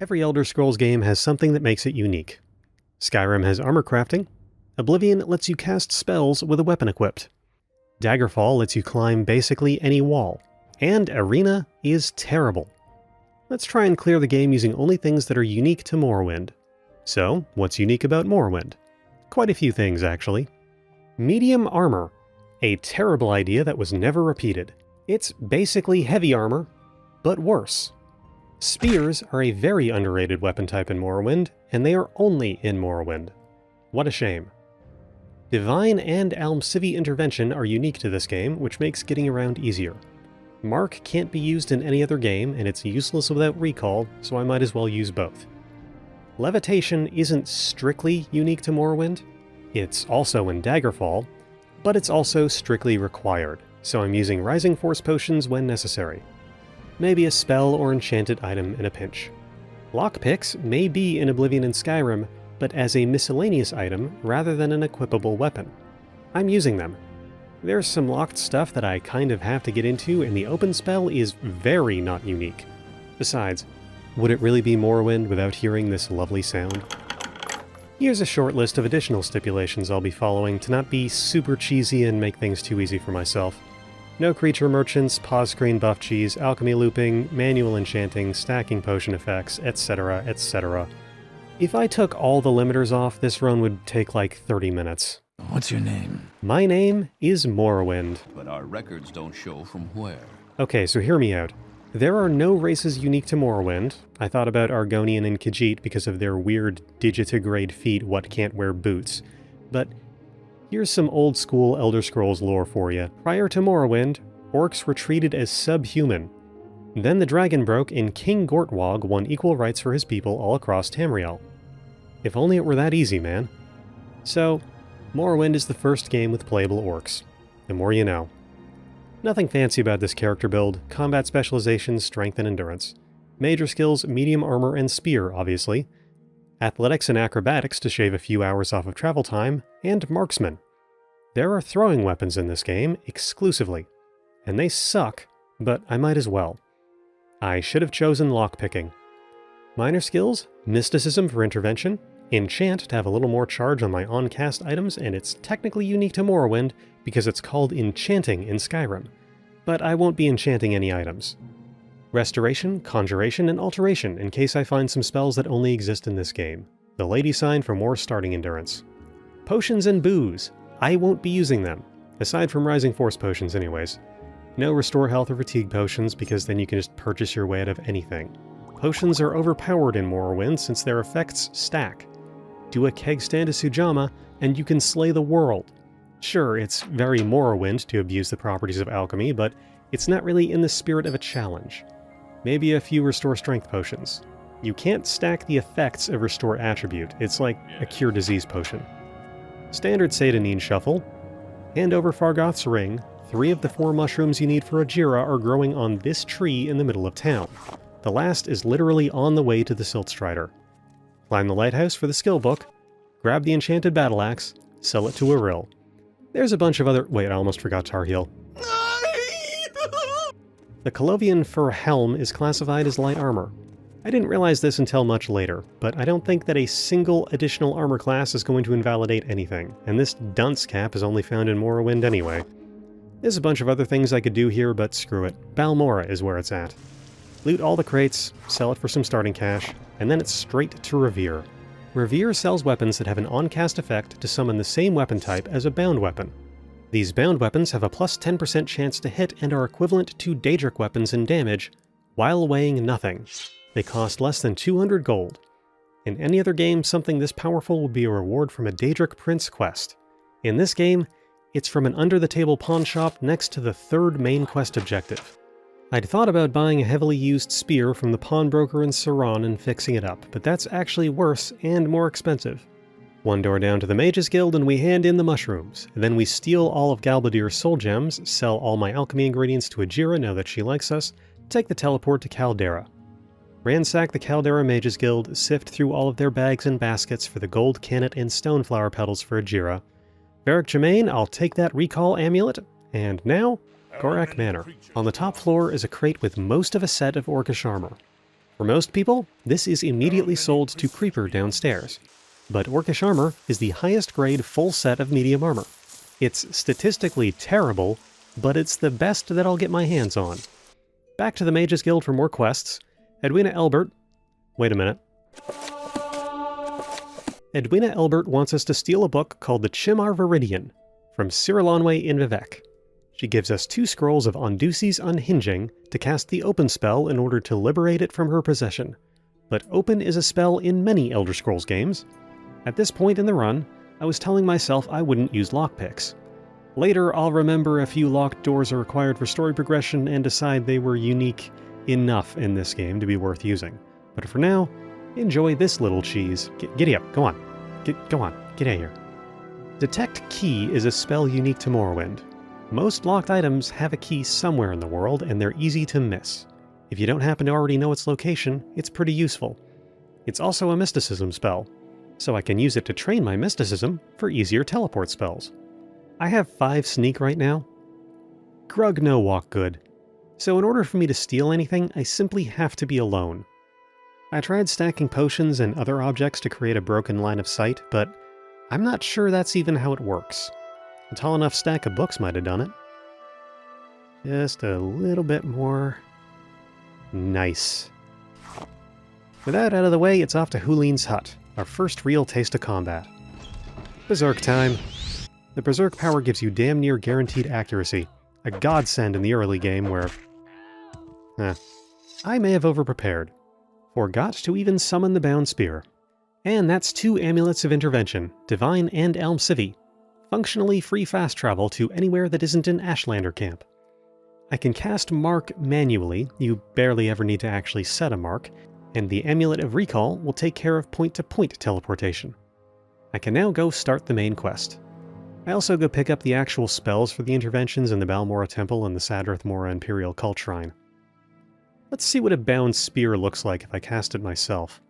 Every Elder Scrolls game has something that makes it unique. Skyrim has armor crafting. Oblivion lets you cast spells with a weapon equipped. Daggerfall lets you climb basically any wall. And Arena is terrible. Let's try and clear the game using only things that are unique to Morrowind. So, what's unique about Morrowind? Quite a few things, actually. Medium armor. A terrible idea that was never repeated. It's basically heavy armor, but worse. Spears are a very underrated weapon type in Morrowind, and they are only in Morrowind. What a shame. Divine and Almcivi intervention are unique to this game, which makes getting around easier. Mark can't be used in any other game, and it's useless without recall, so I might as well use both. Levitation isn't strictly unique to Morrowind. It's also in Daggerfall, but it's also strictly required, so I'm using Rising Force potions when necessary. Maybe a spell or enchanted item in a pinch. Lockpicks may be in Oblivion and Skyrim, but as a miscellaneous item rather than an equipable weapon. I'm using them. There's some locked stuff that I kind of have to get into, and the open spell is very not unique. Besides, would it really be Morrowind without hearing this lovely sound? Here's a short list of additional stipulations I'll be following to not be super cheesy and make things too easy for myself. No creature merchants, pause screen buff cheese, alchemy looping, manual enchanting, stacking potion effects, etc., etc. If I took all the limiters off, this run would take like 30 minutes. What's your name? My name is Morrowind. But our records don't show from where. Okay, so hear me out. There are no races unique to Morrowind. I thought about Argonian and Khajiit because of their weird digitigrade feet what can't wear boots. But here's some old school Elder Scrolls lore for you. Prior to Morrowind, orcs were treated as subhuman. Then the dragon broke and King Gortwog won equal rights for his people all across Tamriel. If only it were that easy, man. So, Morrowind is the first game with playable orcs. The more you know. Nothing fancy about this character build, combat specializations, strength and endurance. Major skills, medium armor and spear, obviously. Athletics and acrobatics to shave a few hours off of travel time, and marksman. There are throwing weapons in this game, exclusively. And they suck, but I might as well. I should have chosen lockpicking. Minor skills, mysticism for intervention, enchant to have a little more charge on my on-cast items, and it's technically unique to Morrowind because it's called enchanting in Skyrim. But I won't be enchanting any items. Restoration, conjuration, and alteration in case I find some spells that only exist in this game. The lady sign for more starting endurance. Potions and booze. I won't be using them, aside from Rising Force potions anyways. No restore health or fatigue potions because then you can just purchase your way out of anything. Potions are overpowered in Morrowind since their effects stack. Do a keg stand to Sujamma, and you can slay the world. Sure, it's very Morrowind to abuse the properties of alchemy, but it's not really in the spirit of a challenge. Maybe a few restore strength potions. You can't stack the effects of restore attribute, it's like a cure disease potion. Standard Satanine shuffle. Hand over Fargoth's ring. 3 of the 4 mushrooms you need for a Jira are growing on this tree in the middle of town. The last is literally on the way to the Siltstrider. Climb the lighthouse for the skill book, grab the enchanted battle axe, sell it to Auril. There's a bunch of other— wait, I almost forgot Tarheel. The Colovian fur helm is classified as light armor. I didn't realize this until much later, but I don't think that a single additional armor class is going to invalidate anything, and this dunce cap is only found in Morrowind anyway. There's a bunch of other things I could do here, but screw it. Balmora is where it's at. Loot all the crates, sell it for some starting cash, and then it's straight to Revere. Revere sells weapons that have an on-cast effect to summon the same weapon type as a bound weapon. These bound weapons have a plus 10% chance to hit and are equivalent to Daedric weapons in damage, while weighing nothing. They cost less than 200 gold. In any other game, something this powerful would be a reward from a Daedric Prince quest. In this game, it's from an under-the-table pawn shop next to the 3rd main quest objective. I'd thought about buying a heavily used spear from the pawnbroker in Saran and fixing it up, but that's actually worse and more expensive. 1 door down to the Mages Guild and we hand in the mushrooms. Then we steal all of Galbadir's soul gems, sell all my alchemy ingredients to Ajira now that she likes us, take the teleport to Caldera. Ransack the Caldera Mages Guild, sift through all of their bags and baskets for the gold cannet and stoneflower petals for Ajira. Varric Germain, I'll take that recall amulet, and now, Gorak Manor. On the top floor is a crate with most of a set of orcish armor. For most people, this is immediately sold to Creeper downstairs. But Orcish Armor is the highest grade full set of medium armor. It's statistically terrible, but it's the best that I'll get my hands on. Back to the Mages Guild for more quests. Edwina Elbert... Wait a minute. Edwina Elbert wants us to steal a book called the Chimar Viridian from Cyrilanwe in Vivec. She gives us 2 scrolls of Ondusi's Unhinging to cast the Open spell in order to liberate it from her possession. But Open is a spell in many Elder Scrolls games. At this point in the run, I was telling myself I wouldn't use lockpicks. Later, I'll remember a few locked doors are required for story progression and decide they were unique enough in this game to be worth using. But for now, enjoy this little cheese. Giddy up, go on. Go on, get out of here. Detect Key is a spell unique to Morrowind. Most locked items have a key somewhere in the world, and they're easy to miss. If you don't happen to already know its location, it's pretty useful. It's also a mysticism spell, so I can use it to train my mysticism for easier teleport spells. I have 5 sneak right now. Grug no walk good. So in order for me to steal anything, I simply have to be alone. I tried stacking potions and other objects to create a broken line of sight, but I'm not sure that's even how it works. A tall enough stack of books might have done it. Just a little bit more. Nice. With that out of the way, it's off to Hulin's hut, our first real taste of combat. Berserk time. The Berserk power gives you damn near guaranteed accuracy, a godsend in the early game where... I may have overprepared. Forgot to even summon the Bound Spear. And that's 2 Amulets of Intervention, Divine and Elm Civi. Functionally free fast travel to anywhere that isn't an Ashlander camp. I can cast Mark manually, you barely ever need to actually set a mark, and the Amulet of Recall will take care of point-to-point teleportation. I can now go start the main quest. I also go pick up the actual spells for the interventions in the Balmora Temple and the Sadrath Mora Imperial Cult Shrine. Let's see what a Bound Spear looks like if I cast it myself.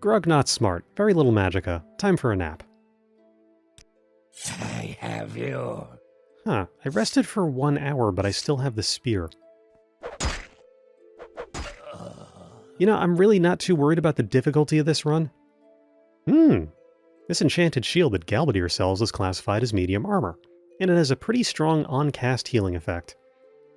Grug not smart, very little magicka, time for a nap. I have you. Huh, I rested for 1 hour, but I still have the spear. You know, I'm really not too worried about the difficulty of this run. This enchanted shield that Galbadir sells is classified as medium armor, and it has a pretty strong on-cast healing effect.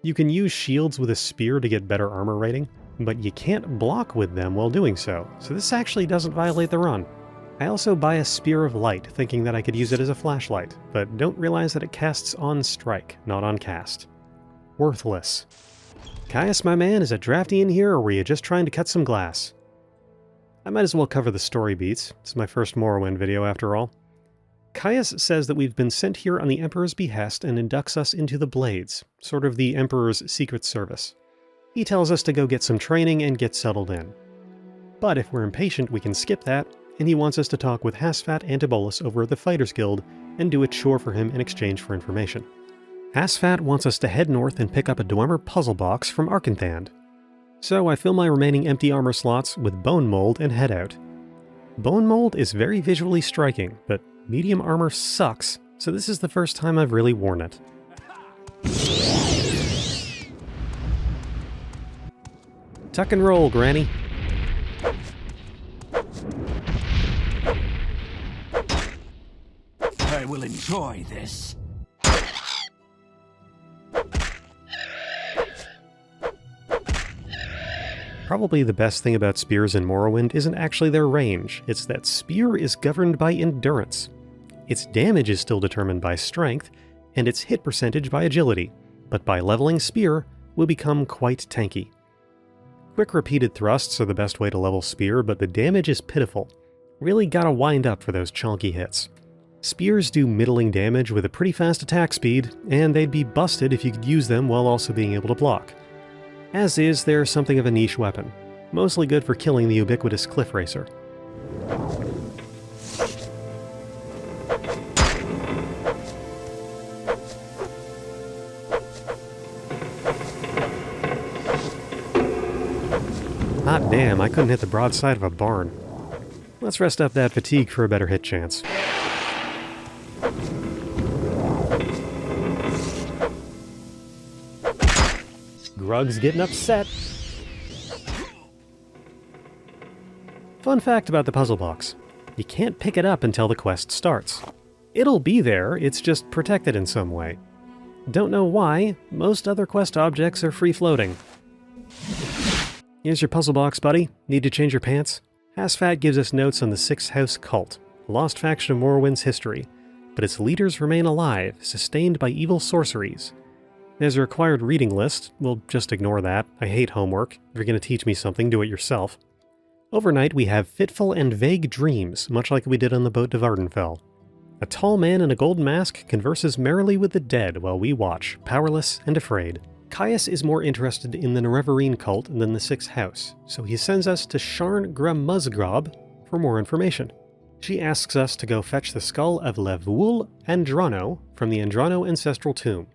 You can use shields with a spear to get better armor rating, but you can't block with them while doing so this actually doesn't violate the run. I also buy a Spear of Light, thinking that I could use it as a flashlight, but don't realize that it casts on strike, not on cast. Worthless. Caius, my man, is it drafty in here, or were you just trying to cut some glass? I might as well cover the story beats. It's my first Morrowind video after all. Caius says that we've been sent here on the Emperor's behest and inducts us into the Blades, sort of the Emperor's secret service. He tells us to go get some training and get settled in. But if we're impatient, we can skip that, and he wants us to talk with Hasfat and Tibolus over at the Fighters Guild and do a chore for him in exchange for information. Hasfat wants us to head north and pick up a Dwemer puzzle box from Arkanthand. So I fill my remaining empty armor slots with Bone Mold and head out. Bone Mold is very visually striking, but medium armor sucks, so this is the first time I've really worn it. Tuck and roll, Granny. I will enjoy this. Probably the best thing about spears in Morrowind isn't actually their range, it's that spear is governed by endurance. Its damage is still determined by strength, and its hit percentage by agility, but by leveling spear, will become quite tanky. Quick repeated thrusts are the best way to level spear, but the damage is pitiful. Really gotta wind up for those chunky hits. Spears do middling damage with a pretty fast attack speed, and they'd be busted if you could use them while also being able to block. As is, they're something of a niche weapon, mostly good for killing the ubiquitous Cliff Racer. Hot damn, I couldn't hit the broadside of a barn. Let's rest up that fatigue for a better hit chance. Grug's getting upset. Fun fact about the puzzle box. You can't pick it up until the quest starts. It'll be there, it's just protected in some way. Don't know why, most other quest objects are free-floating. Here's your puzzle box, buddy. Need to change your pants? Hasfat gives us notes on the Sixth House cult, a lost faction of Morrowind's history, but its leaders remain alive, sustained by evil sorceries. There's a required reading list. We'll just ignore that. I hate homework. If you're going to teach me something, do it yourself. Overnight, we have fitful and vague dreams, much like we did on the boat to Vardenfell. A tall man in a golden mask converses merrily with the dead while we watch, powerless and afraid. Caius is more interested in the Nerevarine cult than the Sixth House, so he sends us to Sharn Gramuzgrob for more information. She asks us to go fetch the skull of Levuul Andrano from the Andrano ancestral tomb.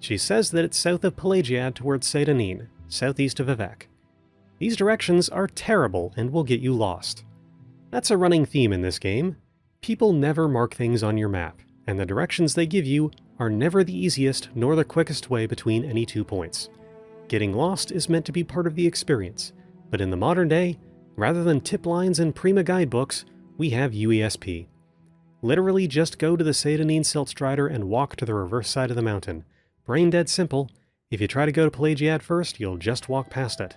She says that it's south of Pelagiad towards Seydanin, southeast of Vivec. These directions are terrible and will get you lost. That's a running theme in this game. People never mark things on your map, and the directions they give you are never the easiest nor the quickest way between any 2 points. Getting lost is meant to be part of the experience, but in the modern day, rather than tip lines and Prima guidebooks, we have UESP. Literally just go to the Seydanin Siltstrider and walk to the reverse side of the mountain. Brain dead simple. If you try to go to Pelagiad first, you'll just walk past it.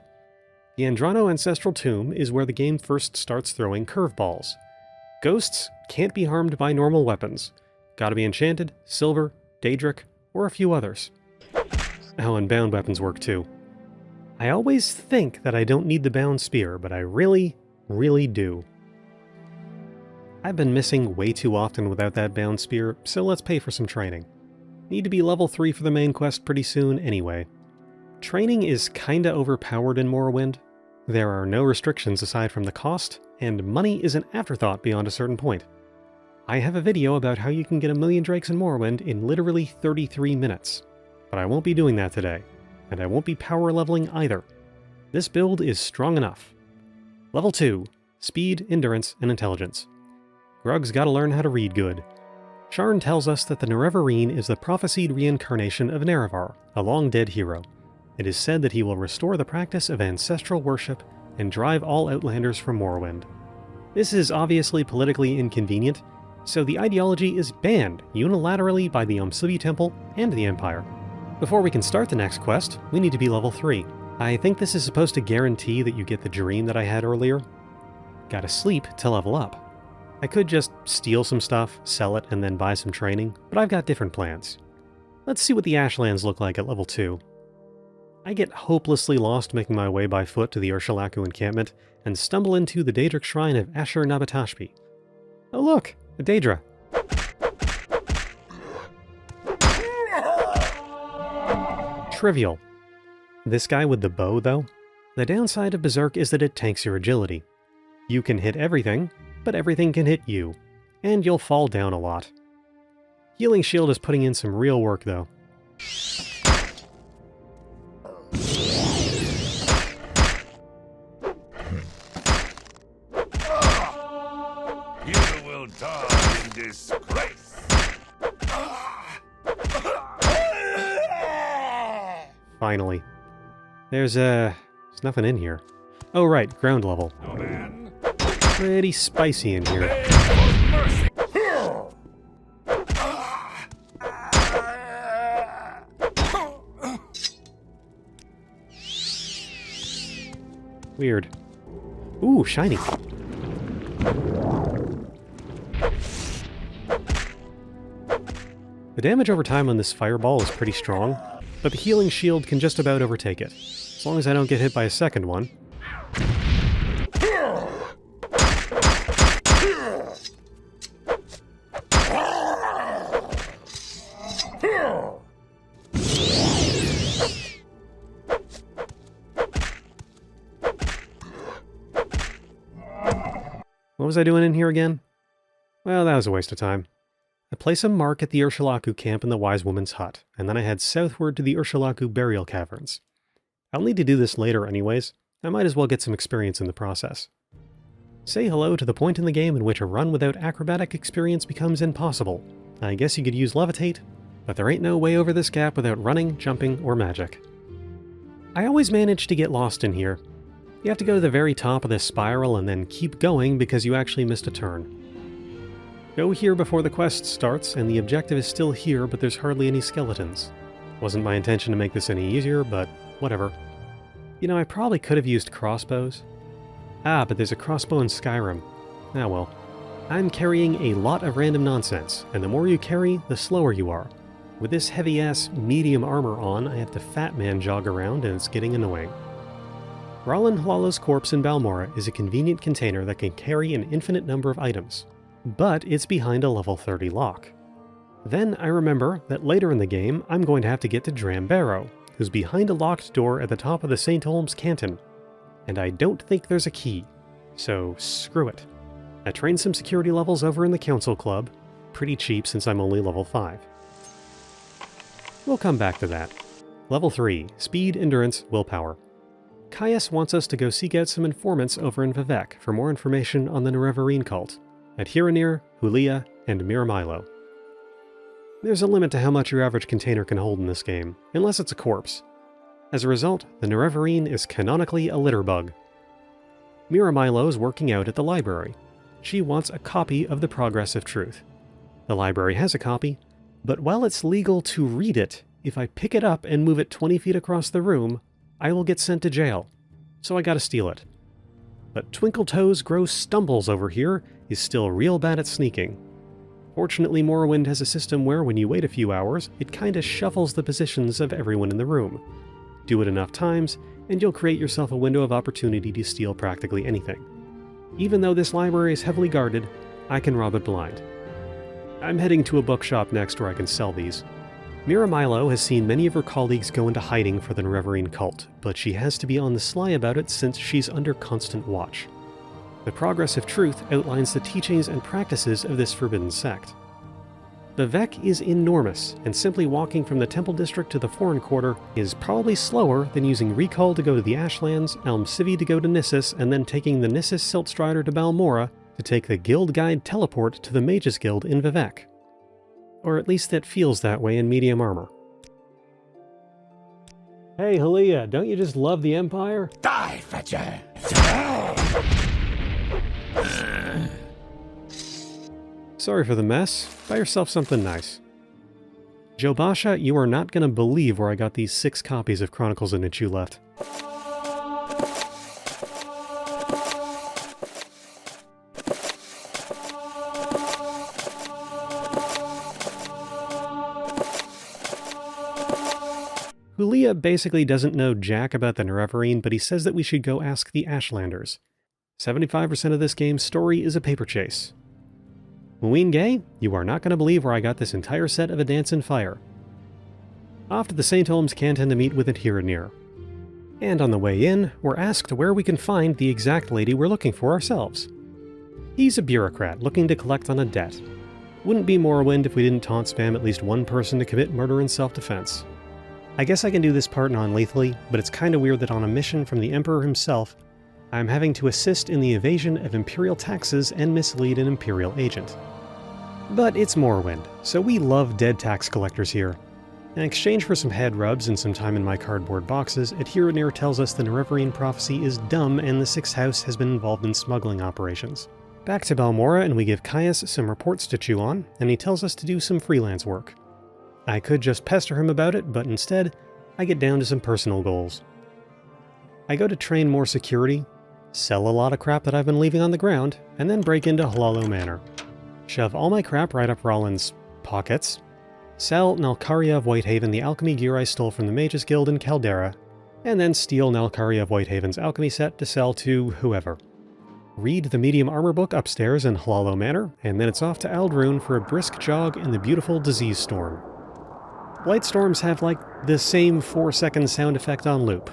The Andrano ancestral tomb is where the game first starts throwing curveballs. Ghosts can't be harmed by normal weapons. Gotta be enchanted, silver, daedric, or a few others. Oh, and bound weapons work too. I always think that I don't need the bound spear, but I really, really do. I've been missing way too often without that bound spear, so let's pay for some training. Need to be level 3 for the main quest pretty soon anyway. Training is kinda overpowered in Morrowind. There are no restrictions aside from the cost, and money is an afterthought beyond a certain point. I have a video about how you can get 1,000,000 drakes in Morrowind in literally 33 minutes, but I won't be doing that today, and I won't be power leveling either. This build is strong enough. Level 2, Speed, Endurance, and Intelligence. Grug's gotta learn how to read good. Sharn tells us that the Nerevarine is the prophesied reincarnation of Nerevar, a long-dead hero. It is said that he will restore the practice of ancestral worship and drive all Outlanders from Morrowind. This is obviously politically inconvenient, so the ideology is banned unilaterally by the Umsivi Temple and the Empire. Before we can start the next quest, we need to be level 3. I think this is supposed to guarantee that you get the dream that I had earlier. Gotta sleep to level up. I could just steal some stuff, sell it, and then buy some training, but I've got different plans. Let's see what the Ashlands look like at level 2. I get hopelessly lost making my way by foot to the Urshilaku encampment, and stumble into the Daedric shrine of Ashur-Nabatashpi. Oh look, a Daedra. Trivial. This guy with the bow, though? The downside of Berserk is that it tanks your agility. You can hit everything, but everything can hit you, and you'll fall down a lot. Healing Shield is putting in some real work, though. You will die in disgrace. Finally. There's nothing in here. Oh right, ground level. No man. Pretty spicy in here. Mercy. Weird. Ooh, shiny. The damage over time on this fireball is pretty strong, but the healing shield can just about overtake it, as long as I don't get hit by a second one. What was I doing in here again? Well, that was a waste of time. I place a mark at the Urshilaku camp in the Wise Woman's hut, and then I head southward to the Urshilaku burial caverns. I'll need to do this later anyways. I might as well get some experience in the process. Say hello to the point in the game in which a run without acrobatic experience becomes impossible. I guess you could use Levitate, but there ain't no way over this gap without running, jumping, or magic. I always manage to get lost in here. You have to go to the very top of this spiral and then keep going because you actually missed a turn. Go here before the quest starts, and the objective is still here, but there's hardly any skeletons. Wasn't my intention to make this any easier, but whatever. You know, I probably could have used crossbows. Ah, but there's a crossbow in Skyrim. Ah well. I'm carrying a lot of random nonsense, and the more you carry, the slower you are. With this heavy-ass medium armor on, I have to fat man jog around, and it's getting annoying. Rallen Hlaalu's corpse in Balmora is a convenient container that can carry an infinite number of items, but it's behind a level 30 lock. Then I remember that later in the game, I'm going to have to get to Drambarrow, who's behind a locked door at the top of the St. Olm's Canton, and I don't think there's a key, so screw it. I trained some security levels over in the Council Club, pretty cheap since I'm only level 5. We'll come back to that. Level 3, Speed, Endurance, Willpower. Caius wants us to go seek out some informants over in Vivec for more information on the Redoran cult, at Hiranir, Hulia, and Miramilo. There's a limit to how much your average container can hold in this game, unless it's a corpse. As a result, the Redoran is canonically a litter bug. Miramilo is working out at the library. She wants a copy of the Progress of Truth. The library has a copy, but while it's legal to read it, if I pick it up and move it 20 feet across the room, I will get sent to jail, so I gotta steal it. But Twinkletoes Gross Stumbles over here is still real bad at sneaking. Fortunately, Morrowind has a system where when you wait a few hours, it kinda shuffles the positions of everyone in the room. Do it enough times, and you'll create yourself a window of opportunity to steal practically anything. Even though this library is heavily guarded, I can rob it blind. I'm heading to a bookshop next where I can sell these. Miramilo has seen many of her colleagues go into hiding for the Redoran cult, but she has to be on the sly about it since she's under constant watch. The Progress of Truth outlines the teachings and practices of this forbidden sect. Vivec is enormous, and simply walking from the Temple District to the Foreign Quarter is probably slower than using Recall to go to the Ashlands, Almcivi to go to Nissus, and then taking the Nissus Siltstrider to Balmora to take the Guild Guide teleport to the Mages Guild in Vivec. Or at least it feels that way in medium armor. Hey Hulia, don't you just love the Empire? Die, Fetcher! Sorry for the mess. Buy yourself something nice. Jobasha, you are not going to believe where I got these 6 copies of Chronicles of Nichu left. Hulia basically doesn't know jack about the Redoran, but he says that we should go ask the Ashlanders. 75% of this game's story is a paper chase. Muin Gay, you are not going to believe where I got this entire set of A Dance in Fire. Off to the St. Olm's Canton to meet with it Hiranir. And on the way in, we're asked where we can find the exact lady we're looking for ourselves. He's a bureaucrat looking to collect on a debt. Wouldn't be Morrowind if we didn't taunt spam at least one person to commit murder in self-defense. I guess I can do this part non-lethally, but it's kinda weird that on a mission from the Emperor himself, I'm having to assist in the evasion of Imperial taxes and mislead an Imperial agent. But it's Morrowind, so we love dead tax collectors here. In exchange for some head rubs and some time in my cardboard boxes, Hiranir tells us the Redoran prophecy is dumb and the Sixth House has been involved in smuggling operations. Back to Balmora and we give Caius some reports to chew on, and he tells us to do some freelance work. I could just pester him about it, but instead, I get down to some personal goals. I go to train more security, sell a lot of crap that I've been leaving on the ground, and then break into Hlaalu Manor. Shove all my crap right up Rollin's pockets, sell Nalkaria of Whitehaven the alchemy gear I stole from the Mages Guild in Caldera, and then steal Nalkaria of Whitehaven's alchemy set to sell to whoever. Read the medium armor book upstairs in Hlaalu Manor, and then it's off to Aldrune for a brisk jog in the beautiful Disease Storm. Blight storms have like the same 4-second sound effect on loop,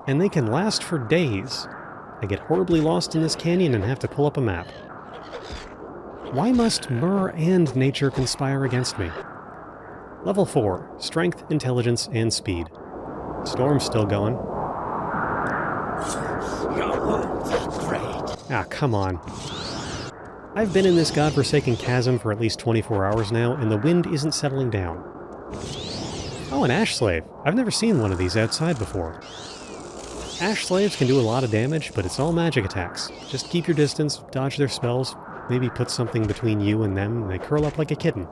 and they can last for days. I get horribly lost in this canyon and have to pull up a map. Why must Myrrh and nature conspire against me? Level 4, Strength, Intelligence, and Speed. Storm's still going. Ah, come on. I've been in this godforsaken chasm for at least 24 hours now, and the wind isn't settling down. Oh, an ash slave. I've never seen one of these outside before. Ash slaves can do a lot of damage, but it's all magic attacks. Just keep your distance, dodge their spells, maybe put something between you and them, and they curl up like a kitten.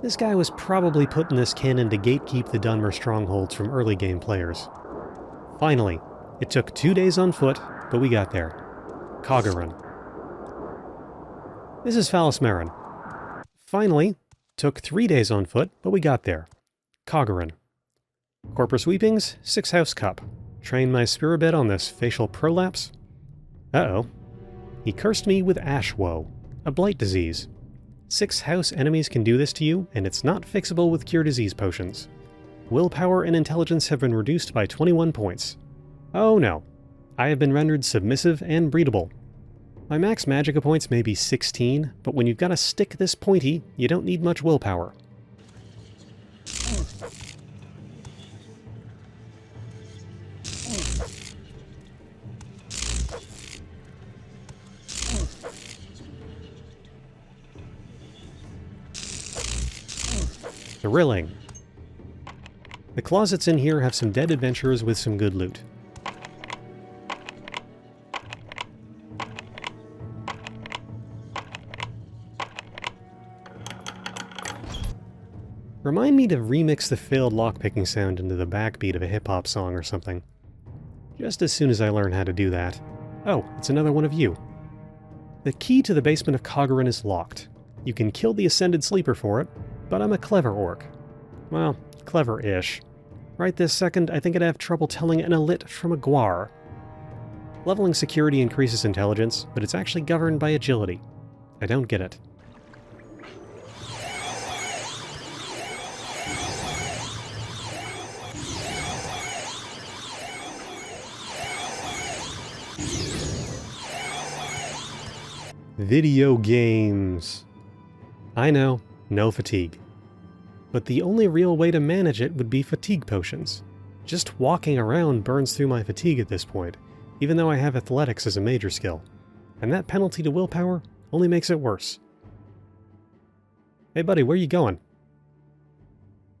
This guy was probably put in this cannon to gatekeep the Dunmer strongholds from early game players. Finally, it took 2 days on foot, but we got there. Cavern. This is Phalismarin. Finally, took 3 days on foot, but we got there. Cavern. Corprus Weepings, 6th House Cup. Train my Spiribed on this facial prolapse. Uh-oh. He cursed me with Ash Woe, a blight disease. 6th house enemies can do this to you, and it's not fixable with cure disease potions. Willpower and intelligence have been reduced by 21 points. Oh no. I have been rendered submissive and breedable. My max magicka points may be 16, but when you've got a stick this pointy, you don't need much willpower. Thrilling. The closets in here have some dead adventurers with some good loot. Remind me to remix the failed lockpicking sound into the backbeat of a hip-hop song or something. Just as soon as I learn how to do that. Oh, it's another one of you. The key to the basement of Cavern is locked. You can kill the Ascended Sleeper for it, but I'm a clever orc. Well, clever-ish. Right this second, I think I'd have trouble telling an elit from a guar. Leveling security increases intelligence, but it's actually governed by agility. I don't get it. Video games. I know, no fatigue. But the only real way to manage it would be fatigue potions. Just walking around burns through my fatigue at this point, even though I have athletics as a major skill. And that penalty to willpower only makes it worse. Hey buddy, where you going?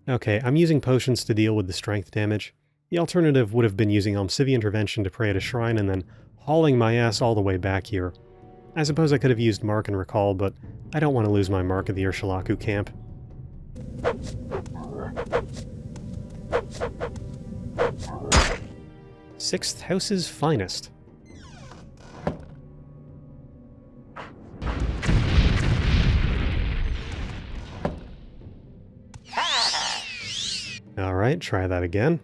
Okay, I'm using potions to deal with the strength damage. The alternative would have been using Almcivi Intervention to pray at a shrine and then hauling my ass all the way back here. I suppose I could have used Mark and Recall, but I don't want to lose my mark at the Urshilaku camp. Sixth House's finest. Alright, try that again.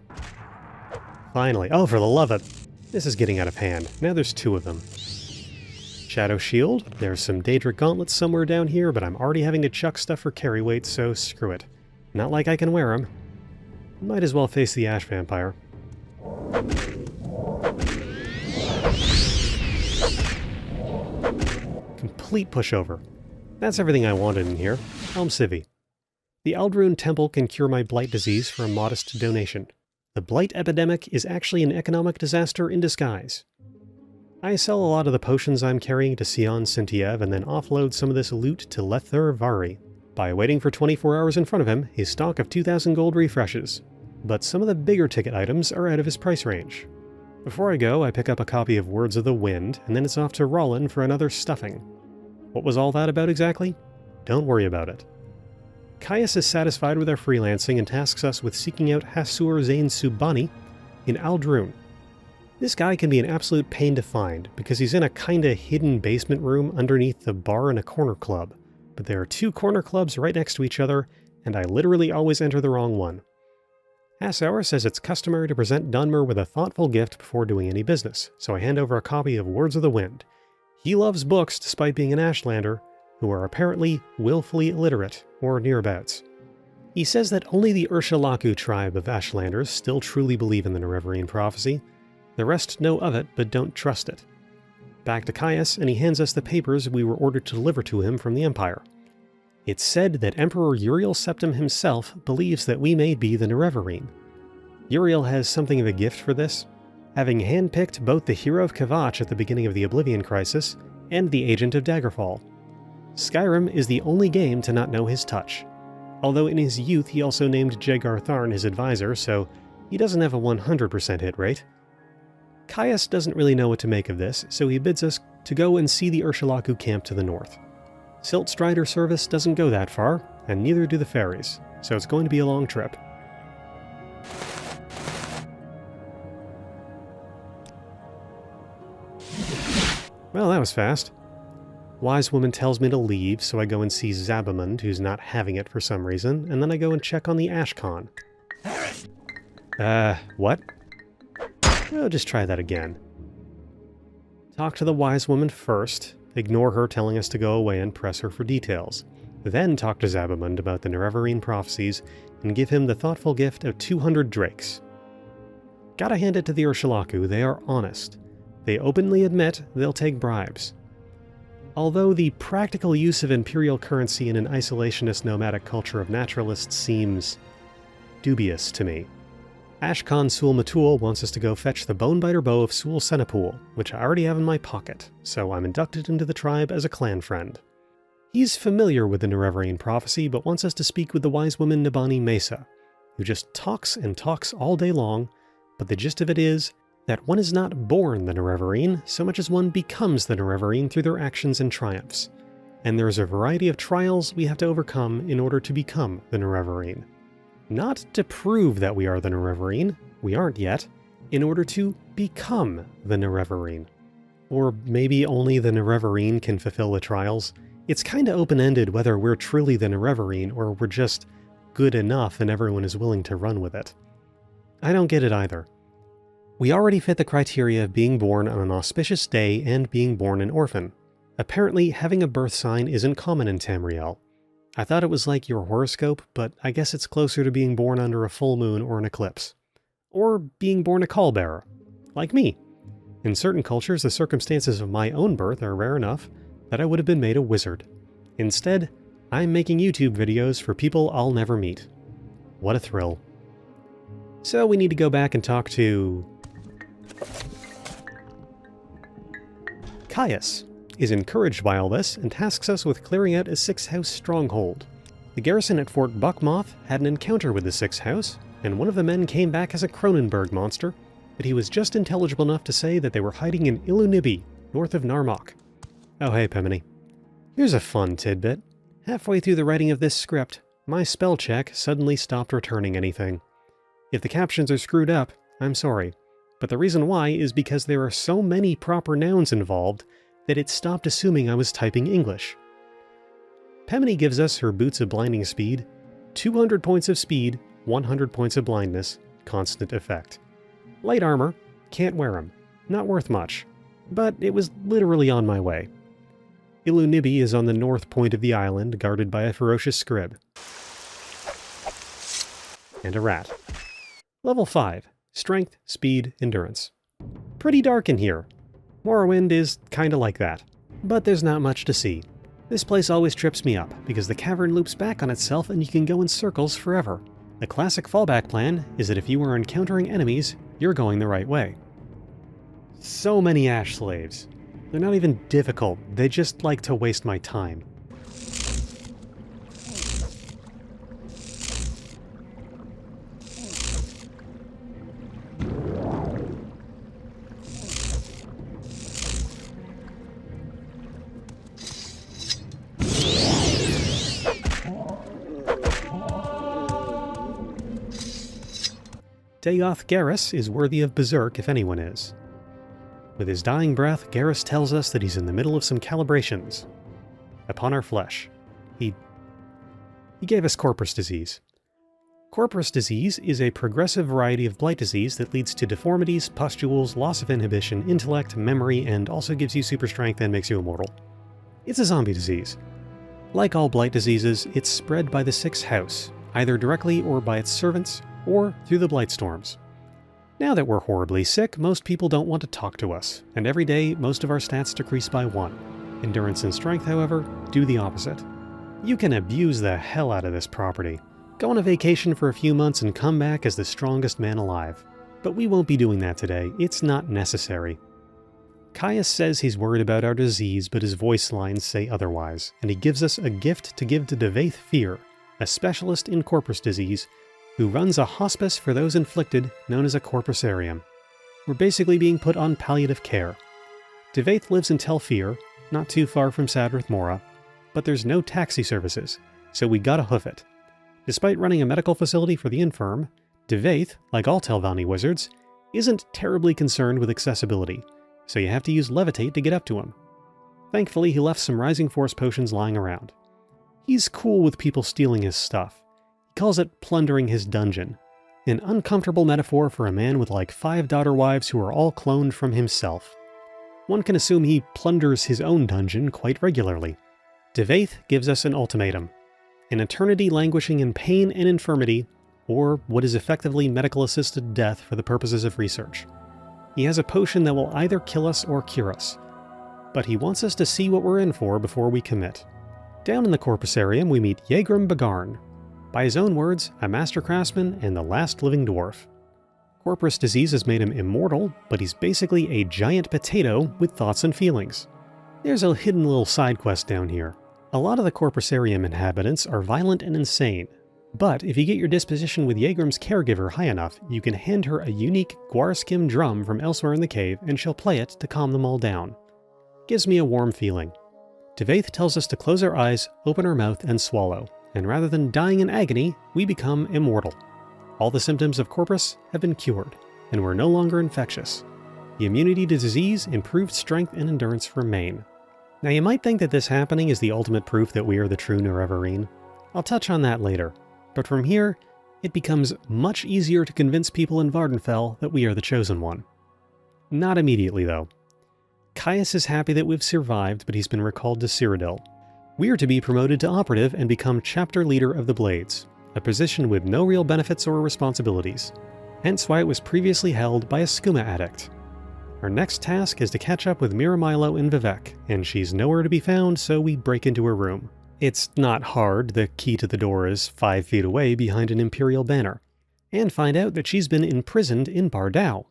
Finally. Oh, for the love of it! This is getting out of hand. Now there's 2 of them. Shadow Shield. There's some Daedric Gauntlets somewhere down here, but I'm already having to chuck stuff for carry weight, so screw it. Not like I can wear them. Might as well face the Ash Vampire. Complete pushover. That's everything I wanted in here. Almcivi. The Aldrune Temple can cure my blight disease for a modest donation. The blight epidemic is actually an economic disaster in disguise. I sell a lot of the potions I'm carrying to Sion Sintiev and then offload some of this loot to Lethur Vari. By waiting for 24 hours in front of him, his stock of 2,000 gold refreshes. But some of the bigger ticket items are out of his price range. Before I go, I pick up a copy of Words of the Wind, and then it's off to Rollin for another stuffing. What was all that about exactly? Don't worry about it. Caius is satisfied with our freelancing and tasks us with seeking out Hasur Zain Subani in Aldrune. This guy can be an absolute pain to find, because he's in a kinda hidden basement room underneath the bar in a corner club. But there are 2 corner clubs right next to each other, and I literally always enter the wrong one. Hasauer says it's customary to present Dunmer with a thoughtful gift before doing any business, so I hand over a copy of Words of the Wind. He loves books despite being an Ashlander, who are apparently willfully illiterate, or nearabouts. He says that only the Urshilaku tribe of Ashlanders still truly believe in the Nerevarine prophecy. The rest know of it, but don't trust it. Back to Caius, and he hands us the papers we were ordered to deliver to him from the Empire. It's said that Emperor Uriel Septim himself believes that we may be the Nerevarine. Uriel has something of a gift for this, having handpicked both the hero of Kavach at the beginning of the Oblivion Crisis and the agent of Daggerfall. Skyrim is the only game to not know his touch, although in his youth he also named Jegar Tharn his advisor, so he doesn't have a 100% hit rate. Caius doesn't really know what to make of this, so he bids us to go and see the Urshilaku camp to the north. Silt Strider service doesn't go that far, and neither do the ferries, so it's going to be a long trip. Well, that was fast. Wise woman tells me to leave, so I go and see Zabamund, who's not having it for some reason, and then I go and check on the Ashcon. What? Oh, just try that again. Talk to the wise woman first, ignore her telling us to go away and press her for details. Then talk to Zabamund about the Nerevarine prophecies, and give him the thoughtful gift of 200 drakes. Gotta hand it to the Urshilaku, they are honest. They openly admit they'll take bribes. Although the practical use of imperial currency in an isolationist nomadic culture of naturalists seems dubious to me. Ashcon Sul Matul wants us to go fetch the Bonebiter Bow of Sul Senapul, which I already have in my pocket, so I'm inducted into the tribe as a clan friend. He's familiar with the Nerevarine prophecy, but wants us to speak with the wise woman Nabani Mesa, who just talks and talks all day long, but the gist of it is that one is not born the Nerevarine so much as one becomes the Nerevarine through their actions and triumphs, and there is a variety of trials we have to overcome in order to become the Nerevarine. Not to prove that we are the Nerevarine, we aren't yet, in order to become the Nerevarine. Or maybe only the Nerevarine can fulfill the trials. It's kinda open-ended whether we're truly the Nerevarine or we're just good enough and everyone is willing to run with it. I don't get it either. We already fit the criteria of being born on an auspicious day and being born an orphan. Apparently, having a birth sign isn't common in Tamriel. I thought it was like your horoscope, but I guess it's closer to being born under a full moon or an eclipse. Or being born a call-bearer, like me. In certain cultures, the circumstances of my own birth are rare enough that I would have been made a wizard. Instead, I'm making YouTube videos for people I'll never meet. What a thrill. So we need to go back and talk to Caius is encouraged by all this and tasks us with clearing out a 6th House stronghold. The garrison at Fort Buckmoth had an encounter with the 6th House, and one of the men came back as a Cronenberg monster, but he was just intelligible enough to say that they were hiding in Ilunibi, north of Narmok. Oh hey, Pemini. Here's a fun tidbit. Halfway through the writing of this script, my spell check suddenly stopped returning anything. If the captions are screwed up, I'm sorry, but the reason why is because there are so many proper nouns involved that it stopped assuming I was typing English. Pemini gives us her boots of blinding speed, 200 points of speed, 100 points of blindness, constant effect. Light armor, can't wear them, not worth much, but it was literally on my way. Ilunibi is on the north point of the island, guarded by a ferocious scrib. And a rat. Level 5, strength, speed, endurance. Pretty dark in here. Morrowind is kinda like that. But there's not much to see. This place always trips me up, because the cavern loops back on itself and you can go in circles forever. The classic fallback plan is that if you are encountering enemies, you're going the right way. So many ash slaves. They're not even difficult, they just like to waste my time. Dagoth Ur is worthy of berserk if anyone is. With his dying breath, Garrus tells us that he's in the middle of some calibrations. Upon our flesh. He gave us Corprus disease. Corprus disease is a progressive variety of blight disease that leads to deformities, pustules, loss of inhibition, intellect, memory, and also gives you super strength and makes you immortal. It's a zombie disease. Like all blight diseases, it's spread by the 6th House, either directly or by its servants, or through the blight storms. Now that we're horribly sick, most people don't want to talk to us, and every day most of our stats decrease by 1. Endurance and strength, however, do the opposite. You can abuse the hell out of this property. Go on a vacation for a few months and come back as the strongest man alive. But we won't be doing that today, it's not necessary. Caius says he's worried about our disease, but his voice lines say otherwise, and he gives us a gift to give to Devaith Fear, a specialist in Corprus disease, who runs a hospice for those inflicted known as a corpusarium. We're basically being put on palliative care. Dagoth lives in Telfir, not too far from Sadrith Mora, but there's no taxi services, so we gotta hoof it. Despite running a medical facility for the infirm, Dagoth, like all Telvanni wizards, isn't terribly concerned with accessibility, so you have to use levitate to get up to him. Thankfully, he left some Rising Force potions lying around. He's cool with people stealing his stuff. He calls it plundering his dungeon, an uncomfortable metaphor for a man with like 5 daughter wives who are all cloned from himself. One can assume he plunders his own dungeon quite regularly. Dagoth gives us an ultimatum: an eternity languishing in pain and infirmity, or what is effectively medical-assisted death for the purposes of research. He has a potion that will either kill us or cure us, but he wants us to see what we're in for before we commit. Down in the Corpusarium, we meet Yegrim Bagarn, by his own words, a master craftsman and the last living dwarf. Corprus disease has made him immortal, but he's basically a giant potato with thoughts and feelings. There's a hidden little side quest down here. A lot of the Corpusarium inhabitants are violent and insane, but if you get your disposition with Yegrim's caregiver high enough, you can hand her a unique Gwarskim drum from elsewhere in the cave and she'll play it to calm them all down. Gives me a warm feeling. Dagoth tells us to close our eyes, open our mouth, and swallow, and rather than dying in agony, we become immortal. All the symptoms of Corprus have been cured, and we're no longer infectious. The immunity to disease, improved strength, and endurance remain. Now you might think that this happening is the ultimate proof that we are the true Nerevarine. I'll touch on that later, but from here, it becomes much easier to convince people in Vardenfell that we are the chosen one. Not immediately though. Caius is happy that we've survived, but he's been recalled to Cyrodiil. We're to be promoted to operative and become chapter leader of the Blades, a position with no real benefits or responsibilities, hence why it was previously held by a skooma addict. Our next task is to catch up with Miramilo in Vivec, and she's nowhere to be found, so we break into her room. It's not hard, the key to the door is 5 feet away behind an Imperial banner, and find out that she's been imprisoned in Bardau.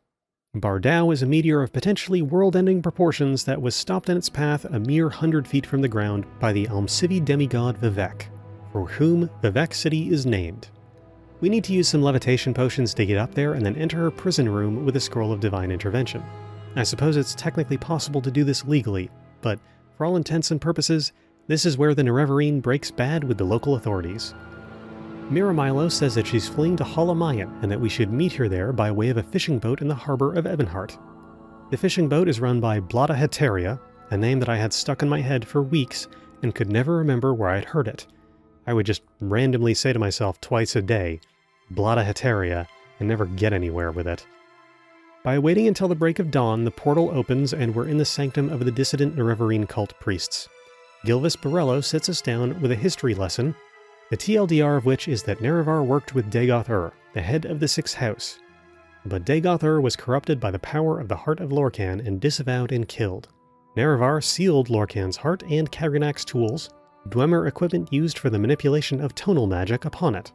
Bardau is a meteor of potentially world-ending proportions that was stopped in its path a mere 100 feet from the ground by the Almcivi demigod Vivec, for whom Vivec City is named. We need to use some levitation potions to get up there and then enter her prison room with a scroll of divine intervention. I suppose it's technically possible to do this legally, but for all intents and purposes, this is where the Nerevarine breaks bad with the local authorities. Miramilo says that she's fleeing to Hlaalu and that we should meet her there by way of a fishing boat in the harbor of Ebonheart. The fishing boat is run by Blada Heteria, a name that I had stuck in my head for weeks and could never remember where I'd heard it. I would just randomly say to myself twice a day, Blada Heteria, and never get anywhere with it. By waiting until the break of dawn, the portal opens and we're in the sanctum of the dissident Nerevarine cult priests. Gilvis Borello sits us down with a history lesson, the TLDR of which is that Nerevar worked with Dagoth Ur, the head of the Sixth House. But Dagoth Ur was corrupted by the power of the Heart of Lorkhan and disavowed and killed. Nerevar sealed Lorkhan's heart and Kagranak's tools, Dwemer equipment used for the manipulation of tonal magic, upon it.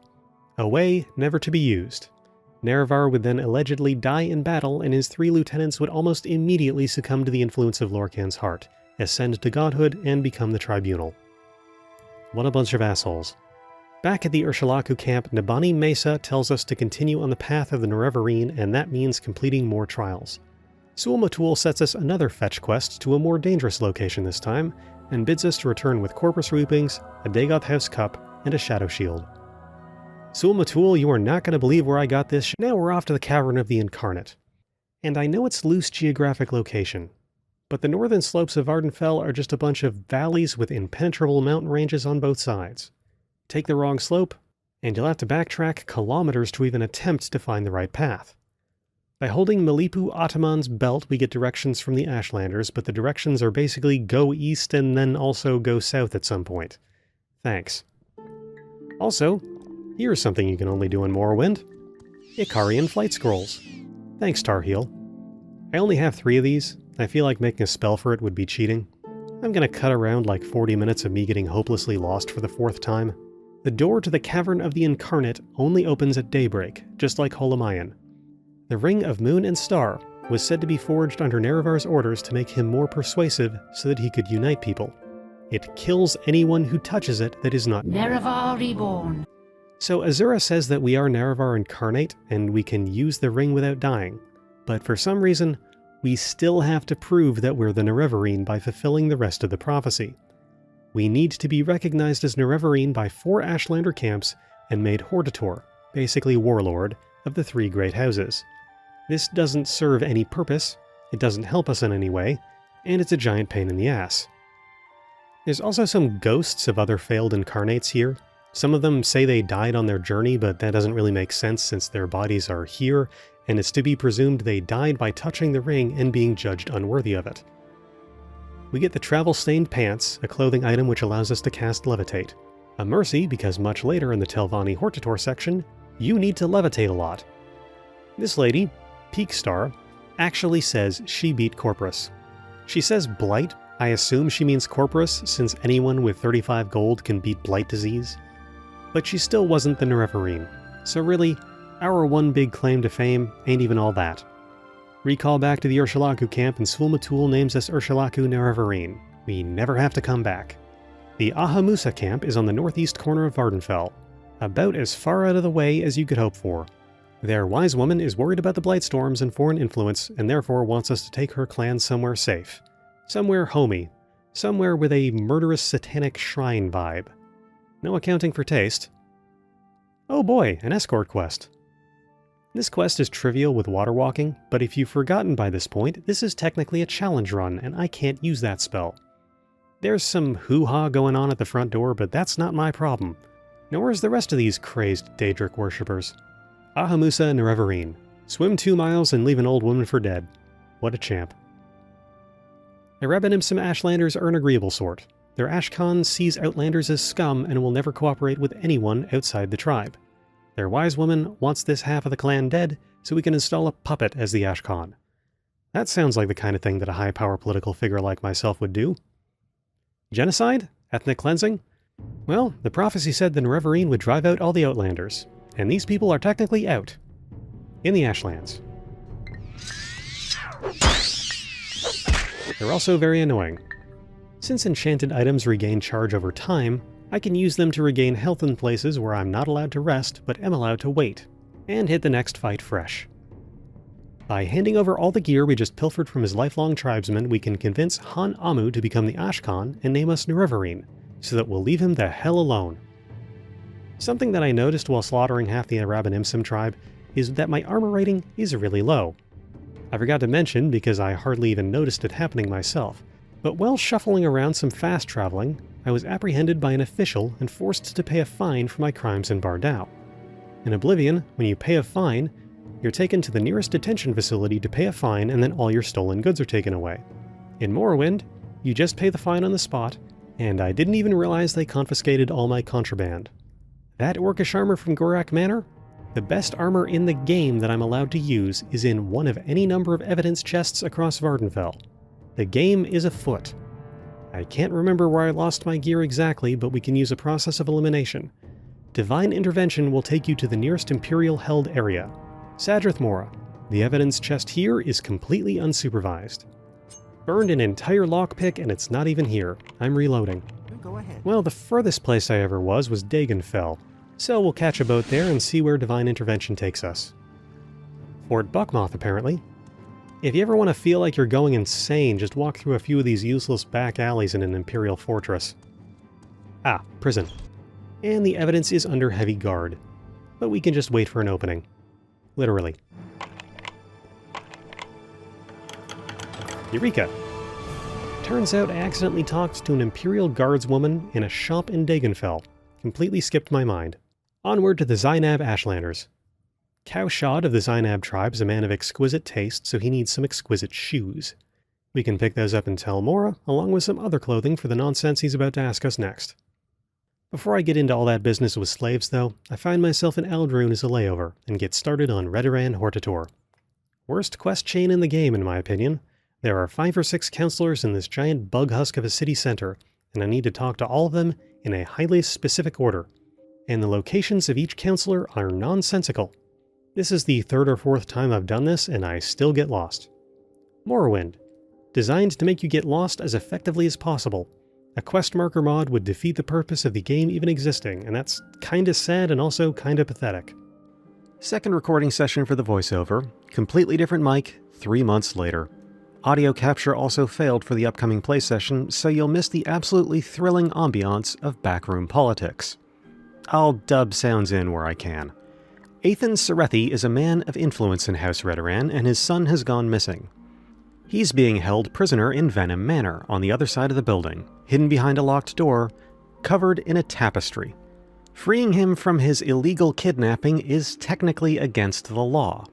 A way never to be used. Nerevar would then allegedly die in battle, and his 3 lieutenants would almost immediately succumb to the influence of Lorkhan's heart, ascend to godhood, and become the tribunal. What a bunch of assholes. Back at the Urshilaku camp, Nabani Mesa tells us to continue on the path of the Nerevarine, and that means completing more trials. Sulmatul sets us another fetch quest to a more dangerous location this time, and bids us to return with Corpus Reapings, a Dagoth House Cup, and a Shadow Shield. Sulmatul, you are not going to believe where I got this. Now we're off to the Cavern of the Incarnate. And I know it's loose geographic location, but the northern slopes of Vardenfell are just a bunch of valleys with impenetrable mountain ranges on both sides. Take the wrong slope, and you'll have to backtrack kilometers to even attempt to find the right path. By holding Malipu Ataman's belt, we get directions from the Ashlanders, but the directions are basically go east and then also go south at some point. Thanks. Also, here's something you can only do in Morrowind. Icarian Flight Scrolls. Thanks, Tarheel. I only have 3 of these. I feel like making a spell for it would be cheating. I'm gonna cut around like 40 minutes of me getting hopelessly lost for the 4th time. The door to the Cavern of the Incarnate only opens at daybreak, just like Hlaalu. The Ring of Moon and Star was said to be forged under Nerevar's orders to make him more persuasive so that he could unite people. It kills anyone who touches it that is not Nerevar Reborn. So Azura says that we are Nerevar Incarnate and we can use the ring without dying. but for some reason, we still have to prove that we're the Nerevarine by fulfilling the rest of the prophecy. We need to be recognized as Nerevarine by 4 Ashlander camps and made Hortator, basically warlord, of the 3 great houses. This doesn't serve any purpose, it doesn't help us in any way, and it's a giant pain in the ass. There's also some ghosts of other failed incarnates here. Some of them say they died on their journey, but that doesn't really make sense since their bodies are here, and it's to be presumed they died by touching the ring and being judged unworthy of it. We get the travel-stained pants, a clothing item which allows us to cast Levitate. A mercy because much later in the Telvanni Hortator section, you need to levitate a lot. This lady, Peakstar, actually says she beat Corprus. She says blight. I assume she means Corprus, since anyone with 35 gold can beat blight disease. But she still wasn't the Nerevarine, so really, our one big claim to fame ain't even all that. Recall back to the Urshilaku camp and Svulmatul names us Urshilaku Nerevarine. We never have to come back. The Ahamusa camp is on the northeast corner of Vardenfell, about as far out of the way as you could hope for. Their wise woman is worried about the Blightstorms and foreign influence and therefore wants us to take her clan somewhere safe. Somewhere homey. Somewhere with a murderous satanic shrine vibe. No accounting for taste. Oh boy, an escort quest. This quest is trivial with water walking, but if you've forgotten by this point, this is technically a challenge run, and I can't use that spell. There's some hoo-ha going on at the front door, but that's not my problem. Nor is the rest of these crazed Daedric worshippers. Ahamusa Nerevarine. Swim 2 miles and leave an old woman for dead. What a champ. Erebinimsum Ashlanders are an agreeable sort. Their Ashcon sees Outlanders as scum and will never cooperate with anyone outside the tribe. Their wise woman wants this half of the clan dead so we can install a puppet as the Ashcon. That sounds like the kind of thing that a high-power political figure like myself would do. Genocide? Ethnic cleansing? Well, the prophecy said the Nerevarine would drive out all the Outlanders, and these people are technically out. In the Ashlands. They're also very annoying. Since enchanted items regain charge over time, I can use them to regain health in places where I'm not allowed to rest but am allowed to wait, and hit the next fight fresh. By handing over all the gear we just pilfered from his lifelong tribesmen, we can convince Han Amu to become the Ashcon and name us Nerevarine, so that we'll leave him the hell alone. Something that I noticed while slaughtering half the Arabinimsum tribe is that my armor rating is really low. I forgot to mention because I hardly even noticed it happening myself, but while shuffling around some fast traveling, I was apprehended by an official and forced to pay a fine for my crimes in Bardau. In Oblivion, when you pay a fine, you're taken to the nearest detention facility to pay a fine and then all your stolen goods are taken away. In Morrowind, you just pay the fine on the spot, and I didn't even realize they confiscated all my contraband. That orcish armor from Gorak Manor? The best armor in the game that I'm allowed to use is in one of any number of evidence chests across Vardenfell. The game is afoot. I can't remember where I lost my gear exactly, but we can use a process of elimination. Divine Intervention will take you to the nearest Imperial-held area, Sadrith Mora. The evidence chest here is completely unsupervised. Burned an entire lockpick and it's not even here. I'm reloading. Go ahead. Well, the furthest place I ever was Dagonfell, so we'll catch a boat there and see where Divine Intervention takes us. Fort Buckmoth, apparently. If you ever want to feel like you're going insane, just walk through a few of these useless back alleys in an Imperial fortress. Ah, prison. And the evidence is under heavy guard. But we can just wait for an opening. Literally. Eureka! Turns out I accidentally talked to an Imperial Guardswoman in a shop in Dagonfell. Completely skipped my mind. Onward to the Zainab Ashlanders. Cowshod of the Zainab tribe is a man of exquisite taste, so he needs some exquisite shoes. We can pick those up in Tel Mora, along with some other clothing for the nonsense he's about to ask us next. Before I get into all that business with slaves, though, I find myself in Aldrune as a layover, and get started on Redoran Hortator. Worst quest chain in the game, in my opinion. There are 5 or 6 counselors in this giant bug husk of a city center, and I need to talk to all of them in a highly specific order. And the locations of each counselor are nonsensical. This is the 3rd or 4th time I've done this, and I still get lost. Morrowind. Designed to make you get lost as effectively as possible. A quest marker mod would defeat the purpose of the game even existing, and that's kinda sad and also kinda pathetic. Second recording session for the voiceover, completely different mic, 3 months later. Audio capture also failed for the upcoming play session, so you'll miss the absolutely thrilling ambiance of backroom politics. I'll dub sounds in where I can. Ethan Sarethi is a man of influence in House Redoran, and his son has gone missing. He's being held prisoner in Venom Manor, on the other side of the building, hidden behind a locked door, covered in a tapestry. Freeing him from his illegal kidnapping is technically against the law.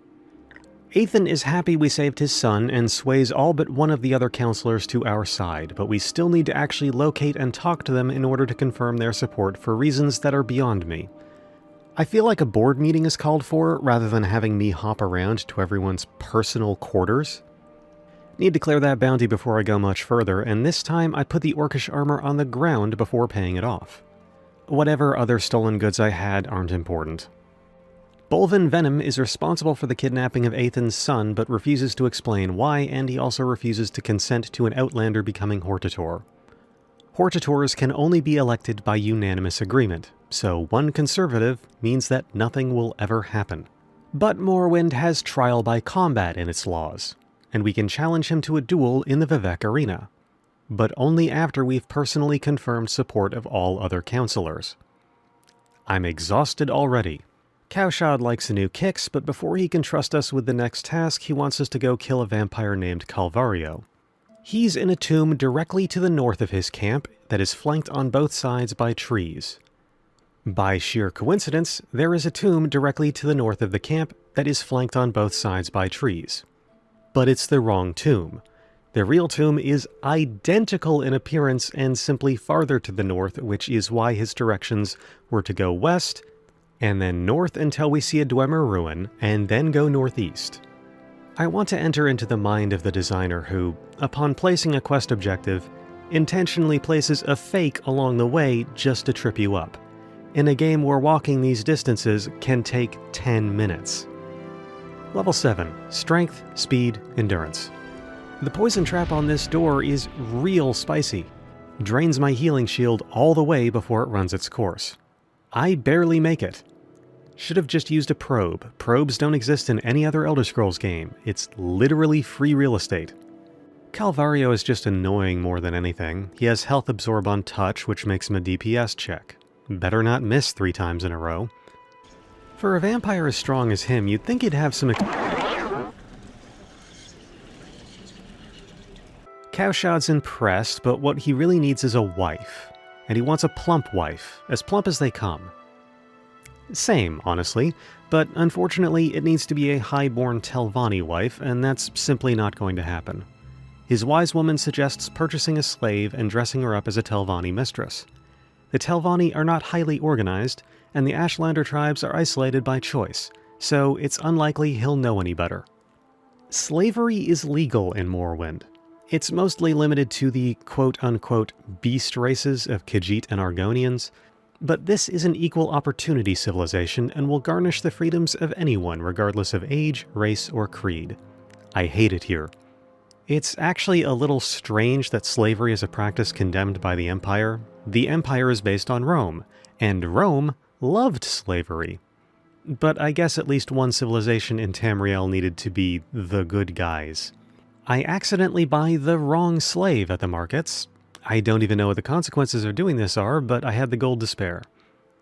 Ethan is happy we saved his son and sways all but one of the other counselors to our side, but we still need to actually locate and talk to them in order to confirm their support for reasons that are beyond me. I feel like a board meeting is called for, rather than having me hop around to everyone's personal quarters. Need to clear that bounty before I go much further, and this time I put the orcish armor on the ground before paying it off. Whatever other stolen goods I had aren't important. Bolvin Venom is responsible for the kidnapping of Ethan's son, but refuses to explain why, and he also refuses to consent to an Outlander becoming Hortator. Hortators can only be elected by unanimous agreement, so one conservative means that nothing will ever happen. But Morrowind has trial by combat in its laws, and we can challenge him to a duel in the Vivec Arena, but only after we've personally confirmed support of all other counselors. I'm exhausted already. Cowshad likes the new kicks, but before he can trust us with the next task, he wants us to go kill a vampire named Calvario. He's in a tomb directly to the north of his camp that is flanked on both sides by trees. By sheer coincidence, there is a tomb directly to the north of the camp that is flanked on both sides by trees. But it's the wrong tomb. The real tomb is identical in appearance and simply farther to the north, which is why his directions were to go west, and then north until we see a Dwemer ruin, and then go northeast. I want to enter into the mind of the designer who, upon placing a quest objective, intentionally places a fake along the way just to trip you up, in a game where walking these distances can take 10 minutes. Level 7. Strength, Speed, Endurance. The poison trap on this door is real spicy. Drains my healing shield all the way before it runs its course. I barely make it. Should have just used a probe. Probes don't exist in any other Elder Scrolls game. It's literally free real estate. Calvario is just annoying more than anything. He has health absorb on touch, which makes him a DPS check. Better not miss 3 times in a row. For a vampire as strong as him, you'd think he'd have some... Cowshad's impressed, but what he really needs is a wife. And he wants a plump wife, as plump as they come. Same, honestly, but unfortunately it needs to be a high-born Telvanni wife, and that's simply not going to happen. His wise woman suggests purchasing a slave and dressing her up as a Telvanni mistress. The Telvanni are not highly organized, and the Ashlander tribes are isolated by choice, so it's unlikely he'll know any better. Slavery is legal in Morrowind. It's mostly limited to the quote-unquote beast races of Khajiit and Argonians, but this is an equal opportunity civilization and will garnish the freedoms of anyone regardless of age, race, or creed. I hate it here. It's actually a little strange that slavery is a practice condemned by the Empire. The Empire is based on Rome, and Rome loved slavery. But I guess at least one civilization in Tamriel needed to be the good guys. I accidentally buy the wrong slave at the markets. I don't even know what the consequences of doing this are, but I had the gold to spare.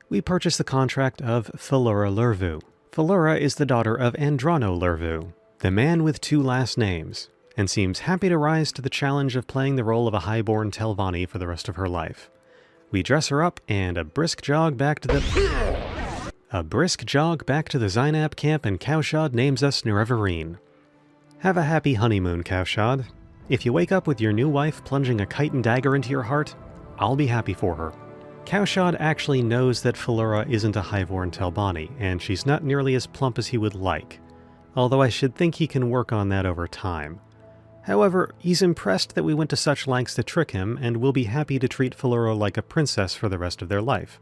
We purchased the contract of Philura Lurvu. Philura is the daughter of Andrano Lurvu, the man with 2 last names, and seems happy to rise to the challenge of playing the role of a highborn Telvanni for the rest of her life. We dress her up, and a brisk jog back to the Zynab camp, and Cowshad names us Nerevarine. Have a happy honeymoon, Cowshad. If you wake up with your new wife plunging a kite and dagger into your heart, I'll be happy for her. Cowshad actually knows that Philura isn't a highborn Telvanni, and she's not nearly as plump as he would like, although I should think he can work on that over time. However, he's impressed that we went to such lengths to trick him, and will be happy to treat Philura like a princess for the rest of their life.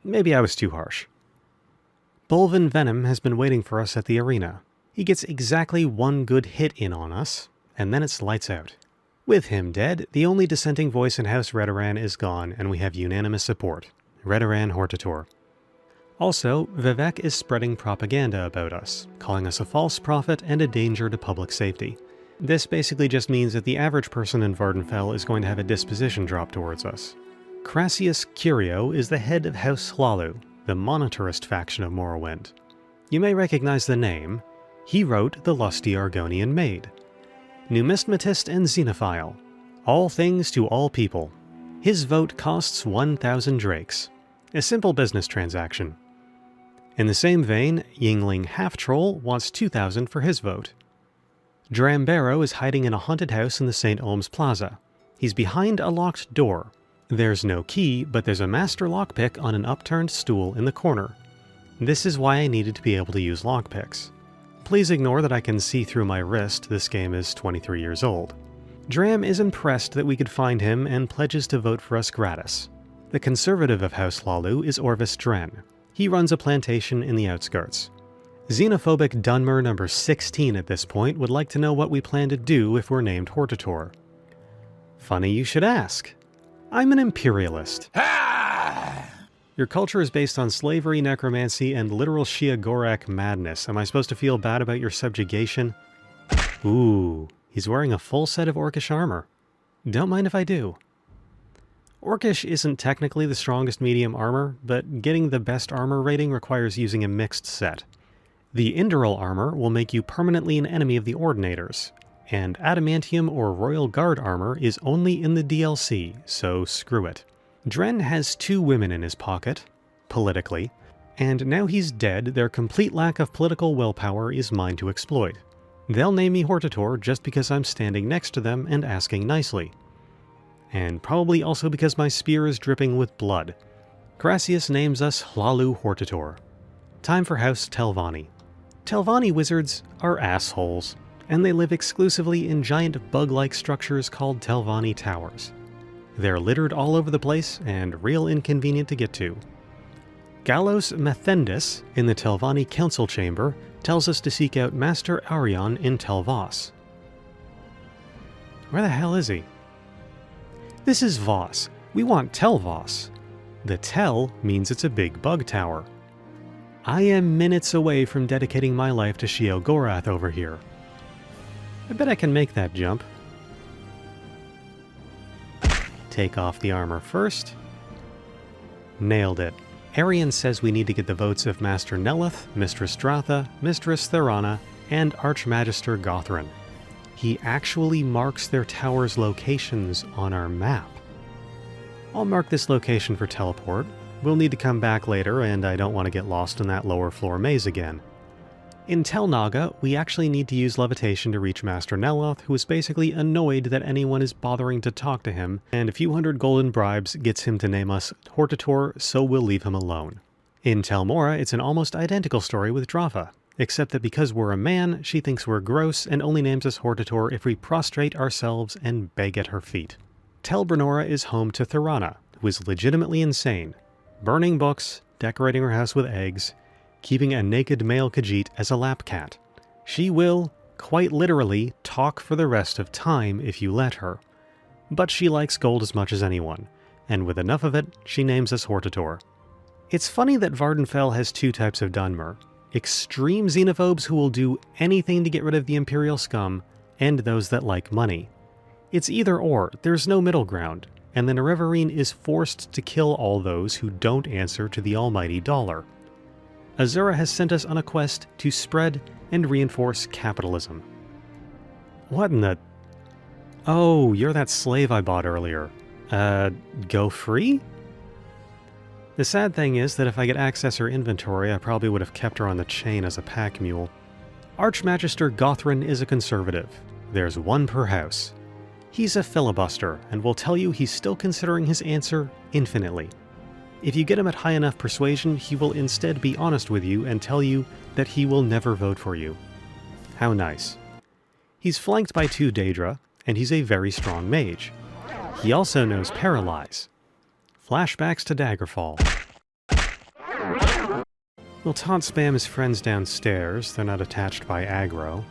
Maybe I was too harsh. Bolvin Venom has been waiting for us at the arena. He gets exactly 1 good hit in on us, and then it's lights out. With him dead, the only dissenting voice in House Redoran is gone, and we have unanimous support. Redoran Hortator. Also, Vivec is spreading propaganda about us, calling us a false prophet and a danger to public safety. This basically just means that the average person in Vvardenfell is going to have a disposition drop towards us. Crassius Curio is the head of House Hlaalu, the monetarist faction of Morrowind. You may recognize the name. He wrote The Lusty Argonian Maid. Numismatist and xenophile. All things to all people. His vote costs 1,000 drakes. A simple business transaction. In the same vein, Yingling Half-Troll wants 2,000 for his vote. Drambero is hiding in a haunted house in the St. Olms Plaza. He's behind a locked door. There's no key, but there's a master lockpick on an upturned stool in the corner. This is why I needed to be able to use lockpicks. Please ignore that I can see through my wrist. This game is 23 years old. Dram is impressed that we could find him and pledges to vote for us gratis. The conservative of House Hlaalu is Orvis Dren. He runs a plantation in the outskirts. Xenophobic Dunmer number 16 at this point would like to know what we plan to do if we're named Hortator. Funny you should ask. I'm an imperialist. Your culture is based on slavery, necromancy, and literal Shia Gorak madness. Am I supposed to feel bad about your subjugation? Ooh, he's wearing a full set of Orcish armor. Don't mind if I do. Orcish isn't technically the strongest medium armor, but getting the best armor rating requires using a mixed set. The Inderal armor will make you permanently an enemy of the Ordinators, and Adamantium or Royal Guard armor is only in the DLC, so screw it. Dren has 2 women in his pocket, politically, and now he's dead, their complete lack of political willpower is mine to exploit. They'll name me Hortator just because I'm standing next to them and asking nicely. And probably also because my spear is dripping with blood. Crassius names us Hlaalu Hortator. Time for House Telvanni. Telvanni wizards are assholes, and they live exclusively in giant bug-like structures called Telvanni Towers. They're littered all over the place and real inconvenient to get to. Gallos Methendus in the Telvanni Council Chamber tells us to seek out Master Arion in Telvos. Where the hell is he? This is Voss. We want Telvos. The Tel means it's a big bug tower. I am minutes away from dedicating my life to Sheogorath over here. I bet I can make that jump. Take off the armor first. Nailed it. Arion says we need to get the votes of Master Nelith, Mistress Dratha, Mistress Therana, and Archmagister Gothran. He actually marks their towers' locations on our map. I'll mark this location for teleport. We'll need to come back later, and I don't want to get lost in that lower floor maze again. In Tel Naga, we actually need to use levitation to reach Master Neloth, who is basically annoyed that anyone is bothering to talk to him, and a few hundred golden bribes gets him to name us Hortator, so we'll leave him alone. In Tel Mora, it's an almost identical story with Dratha, except that because we're a man, she thinks we're gross and only names us Hortator if we prostrate ourselves and beg at her feet. Tel Brenora is home to Therana, who is legitimately insane, burning books, decorating her house with eggs, keeping a naked male Khajiit as a lap cat. She will, quite literally, talk for the rest of time if you let her. But she likes gold as much as anyone, and with enough of it, she names us Hortator. It's funny that Vvardenfell has 2 types of Dunmer: extreme xenophobes who will do anything to get rid of the Imperial scum, and those that like money. It's either or, there's no middle ground, and the Nerevarine is forced to kill all those who don't answer to the almighty dollar. Azura has sent us on a quest to spread and reinforce capitalism. What in the... Oh, you're that slave I bought earlier. Go free? The sad thing is that if I could access her inventory, I probably would have kept her on the chain as a pack mule. Archmagister Gothran is a conservative. There's 1 per house. He's a filibuster, and will tell you he's still considering his answer infinitely. If you get him at high enough persuasion, he will instead be honest with you and tell you that he will never vote for you. How nice. He's flanked by 2 Daedra, and he's a very strong mage. He also knows Paralyze. Flashbacks to Daggerfall. We'll taunt spam his friends downstairs, they're not attached by aggro.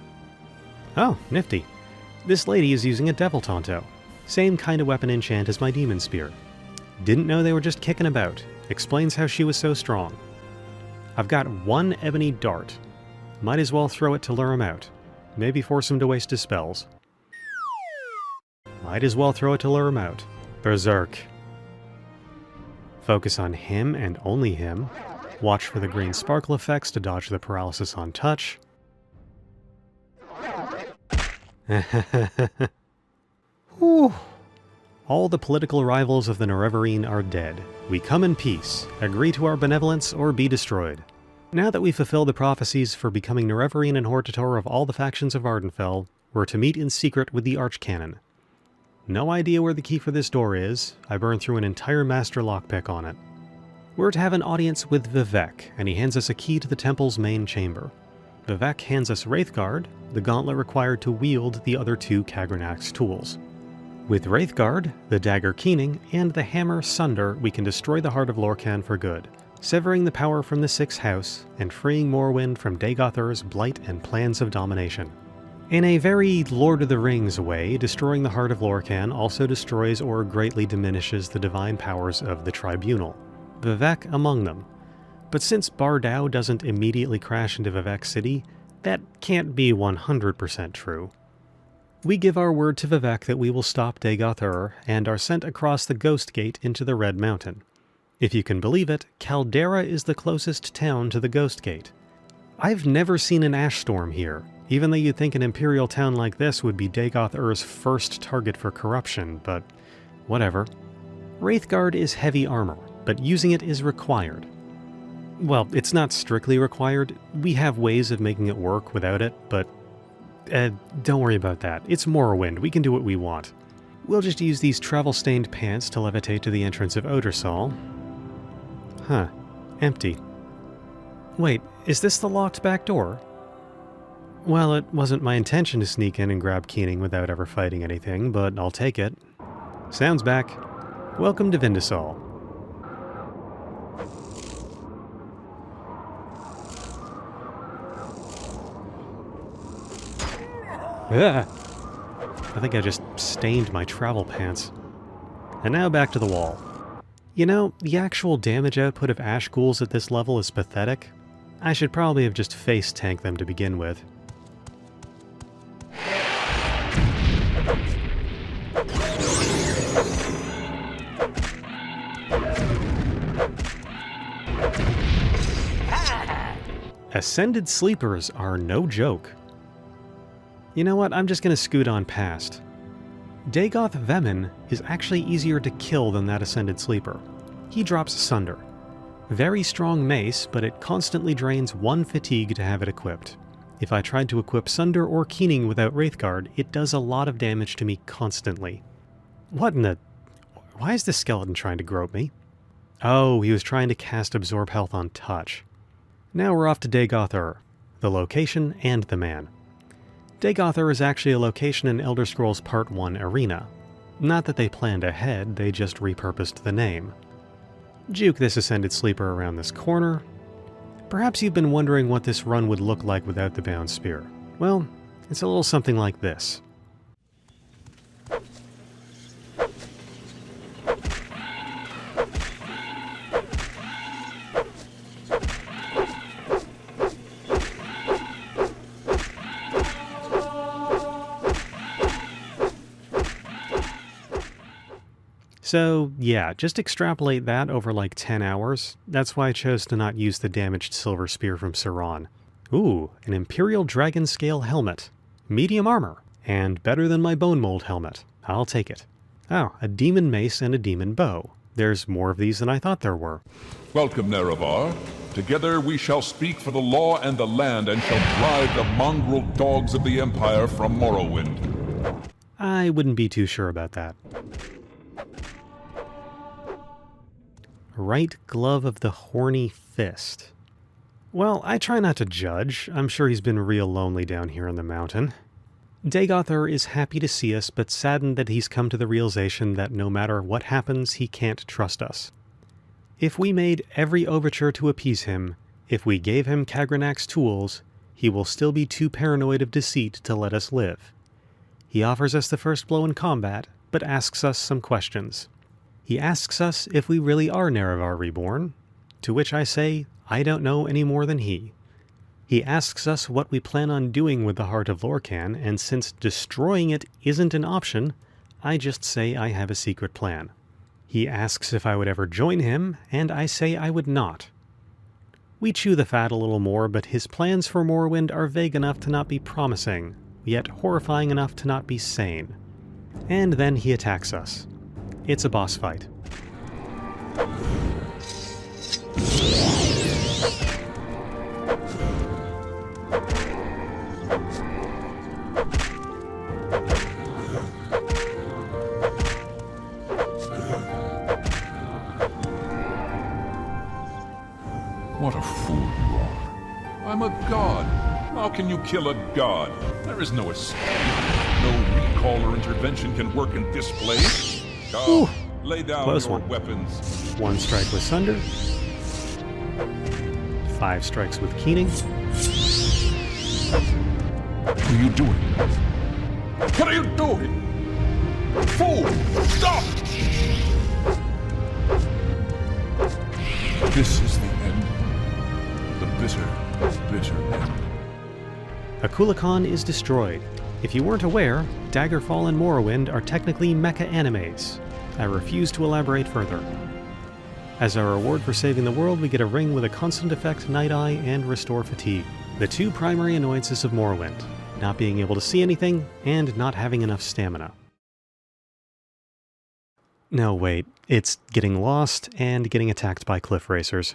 Oh, nifty. This lady is using a Devil Taunto. Same kind of weapon enchant as my Demon Spear. Didn't know they were just kicking about. Explains how she was so strong. I've got one ebony dart. Might as well throw it to lure him out. Maybe force him to waste his spells. Might as well throw it to lure him out. Berserk. Focus on him and only him. Watch for the green sparkle effects to dodge the paralysis on touch. Whew. All the political rivals of the Nerevarine are dead. We come in peace, agree to our benevolence, or be destroyed. Now that we've fulfilled the prophecies for becoming Nerevarine and Hortator of all the factions of Ardenfell, we're to meet in secret with the Archcanon. No idea where the key for this door is. I burned through an entire master lockpick on it. We're to have an audience with Vivec, and he hands us a key to the temple's main chamber. Vivec hands us Wraithguard, the gauntlet required to wield the other two Cavernax tools. With Wraithguard, the dagger Keening, and the hammer Sunder, we can destroy the Heart of Lorkhan for good, severing the power from the Sixth House, and freeing Morrowind from Dagoth Ur's blight and plans of domination. In a very Lord of the Rings way, destroying the Heart of Lorkhan also destroys or greatly diminishes the divine powers of the Tribunal, Vivec among them. But since Bardau doesn't immediately crash into Vivec City, that can't be 100% true. We give our word to Vivec that we will stop Dagoth Ur, and are sent across the Ghost Gate into the Red Mountain. If you can believe it, Caldera is the closest town to the Ghost Gate. I've never seen an ash storm here, even though you'd think an imperial town like this would be Dagoth Ur's first target for corruption, but whatever. Wraithguard is heavy armor, but using it is required. Well, it's not strictly required. We have ways of making it work without it, but don't worry about that. It's Morrowind. We can do what we want. We'll just use these travel-stained pants to levitate to the entrance of Odersal. Huh. Empty. Wait, is this the locked back door? Well, it wasn't my intention to sneak in and grab Keening without ever fighting anything, but I'll take it. Sounds back. Welcome to Vindasal. Ugh. I think I just stained my travel pants. And now back to the wall. You know, the actual damage output of Ash Ghouls at this level is pathetic. I should probably have just face tanked them to begin with. Ascended Sleepers are no joke. You know what, I'm just gonna scoot on past. Dagoth Vemin is actually easier to kill than that Ascended Sleeper. He drops Sunder. Very strong mace, but it constantly drains 1 fatigue to have it equipped. If I tried to equip Sunder or Keening without Wraithguard, it does a lot of damage to me constantly. What in the... Why is this skeleton trying to grope me? Oh, he was trying to cast Absorb Health on touch. Now we're off to Dagoth Ur, the location and the man. Dagoth Ur is actually a location in Elder Scrolls Part 1 Arena. Not that they planned ahead, they just repurposed the name. Juke this Ascended Sleeper around this corner. Perhaps you've been wondering what this run would look like without the Bound Spear. Well, it's a little something like this. So yeah, just extrapolate that over like 10 hours. That's why I chose to not use the damaged silver spear from Sauron. Ooh, an Imperial Dragon Scale helmet. Medium armor. And better than my bone mold helmet. I'll take it. Oh, a demon mace and a demon bow. There's more of these than I thought there were. Welcome, Nerevar. Together we shall speak for the law and the land, and shall drive the mongrel dogs of the Empire from Morrowind. I wouldn't be too sure about that. Right glove of the horny fist. Well, I try not to judge. I'm sure he's been real lonely down here in the mountain. Dagoth Ur is happy to see us, but saddened that he's come to the realization that no matter what happens, he can't trust us. If we made every overture to appease him, if we gave him Cavernax tools, he will still be too paranoid of deceit to let us live. He offers us the first blow in combat, but asks us some questions. He asks us if we really are Nerevar Reborn. to which I say, I don't know any more than he. He asks us what we plan on doing with the Heart of Lorcan, and since destroying it isn't an option, I just say I have a secret plan. He asks if I would ever join him, and I say I would not. We chew the fat a little more, but his plans for Morrowind are vague enough to not be promising, yet horrifying enough to not be sane. And then he attacks us. It's a boss fight. What a fool you are. I'm a god. How can you kill a god? There is no escape. No recall or intervention can work in this place. Come, lay down Close your one. weapons. 1 strike with Sunder. 5 strikes with Keening. What are you doing? What are you doing? Fool! Stop! This is the end. The bitter, bitter end. Hlaalu is destroyed. If you weren't aware, Daggerfall and Morrowind are technically mecha animes. I refuse to elaborate further. As our reward for saving the world, we get a ring with a constant effect Night Eye and Restore Fatigue. The 2 primary annoyances of Morrowind, not being able to see anything and not having enough stamina. No, wait, it's getting lost and getting attacked by cliff racers.